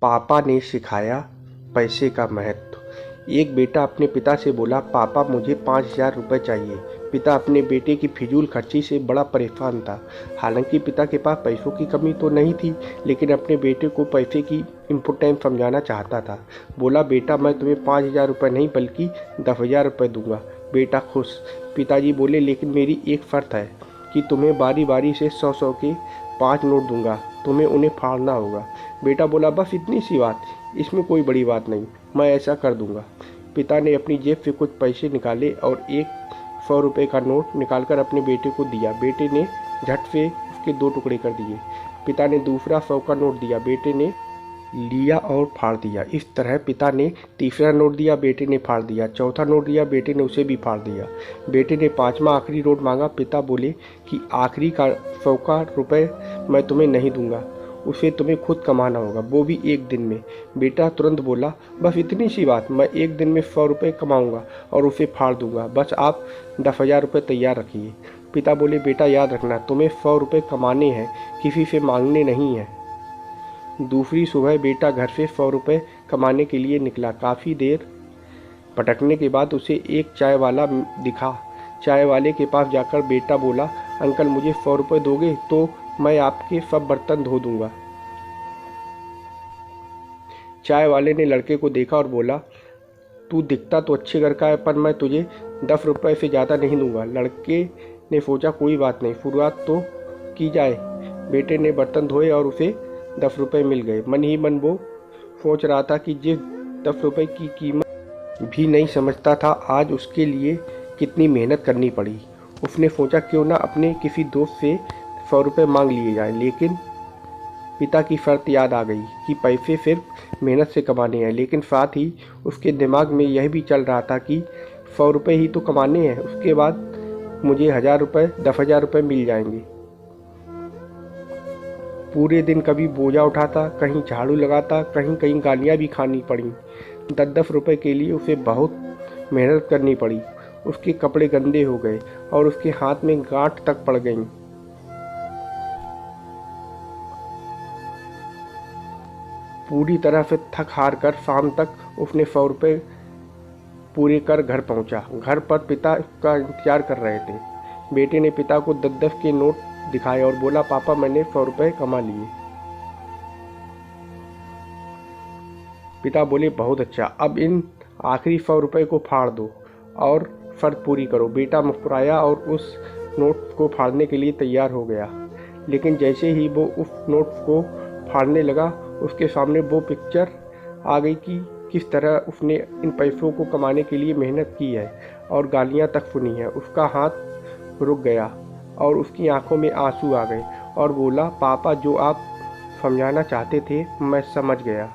पापा ने सिखाया पैसे का महत्व। एक बेटा अपने पिता से बोला, पापा मुझे 5,000 रुपये चाहिए। पिता अपने बेटे की फिजूल खर्ची से बड़ा परेशान था। हालांकि पिता के पास पैसों की कमी तो नहीं थी, लेकिन अपने बेटे को पैसे की इम्पोर्टेंस समझाना चाहता था। बोला, बेटा मैं तुम्हें 5,000 रुपये नहीं बल्कि 10,000 रुपये दूंगा। बेटा खुश। पिताजी बोले, लेकिन मेरी एक शर्त है कि तुम्हें बारी बारी से 100-100 के 5 नोट दूंगा, तुम्हें उन्हें फाड़ना होगा। बेटा बोला, बस इतनी सी बात, इसमें कोई बड़ी बात नहीं, मैं ऐसा कर दूंगा। पिता ने अपनी जेब से कुछ पैसे निकाले और एक 100 रुपये का नोट निकालकर अपने बेटे को दिया। बेटे ने झट से उसके 2 टुकड़े कर दिए। पिता ने दूसरा 100 का नोट दिया। बेटे ने लिया और फाड़ दिया। इस तरह पिता ने तीसरा नोट दिया, बेटे ने फाड़ दिया। चौथा नोट दिया, बेटे ने उसे भी फाड़ दिया। बेटे ने 5वां आखिरी नोट मांगा। पिता बोले कि आखिरी का 100 का रुपये मैं तुम्हें नहीं दूंगा, उसे तुम्हें खुद कमाना होगा, वो भी एक दिन में। बेटा तुरंत बोला, बस इतनी सी बात, मैं एक दिन में 100 रुपये कमाऊंगा और उसे फाड़ दूंगा, बस आप 10,000 रुपये तैयार रखिए। पिता बोले, बेटा याद रखना, तुम्हें 100 रुपये कमाने हैं, किसी से मांगने नहीं हैं। दूसरी सुबह बेटा घर से 100 रुपये कमाने के लिए निकला। काफ़ी देर भटकने के बाद उसे एक चाय वाला दिखा। चाय वाले के पास जाकर बेटा बोला, अंकल मुझे 100 रुपये दोगे तो मैं आपके सब बर्तन धो दूंगा। चाय वाले ने लड़के को देखा और बोला, तू दिखता तो अच्छे घर का है, पर मैं तुझे 10 रुपये से ज़्यादा नहीं दूंगा। लड़के ने सोचा, कोई बात नहीं, शुरुआत तो की जाए। बेटे ने बर्तन धोए और उसे 10 रुपये मिल गए। मन ही मन वो सोच रहा था कि जिस 10 रुपये की कीमत भी नहीं समझता था, आज उसके लिए कितनी मेहनत करनी पड़ी। उसने सोचा, क्यों ना अपने किसी दोस्त से 100 रुपये मांग लिए जाए। लेकिन पिता की शर्त याद आ गई कि पैसे सिर्फ मेहनत से कमाने हैं। लेकिन साथ ही उसके दिमाग में यह भी चल रहा था कि 100 रुपये ही तो कमाने हैं, उसके बाद मुझे 1,000 रुपये 10,000 रुपये मिल जाएंगे। पूरे दिन कभी बोझा उठाता, कहीं झाड़ू लगाता, कहीं कहीं गालियाँ भी खानी पड़ी। 10-10 रुपये के लिए उसे बहुत मेहनत करनी पड़ी। उसके कपड़े गंदे हो गए और उसके हाथ में गांठ तक पड़ गईं। पूरी तरह से थक हार कर शाम तक उसने 100 रुपये पूरे कर घर पहुंचा। घर पर पिता का इंतजार कर रहे थे। बेटे ने पिता को 10-10 के नोट दिखाए और बोला, पापा मैंने 100 रुपये कमा लिए। पिता बोले, बहुत अच्छा, अब इन आखिरी 100 रुपये को फाड़ दो और शर्त पूरी करो। बेटा मुस्कुराया और उस नोट को फाड़ने के लिए तैयार हो गया। लेकिन जैसे ही वो उस नोट को फाड़ने लगा, उसके सामने वो पिक्चर आ गई कि किस तरह उसने इन पैसों को कमाने के लिए मेहनत की है और गालियाँ तक सुनी है। उसका हाथ रुक गया और उसकी आंखों में आंसू आ गए और बोला, पापा जो आप समझाना चाहते थे मैं समझ गया।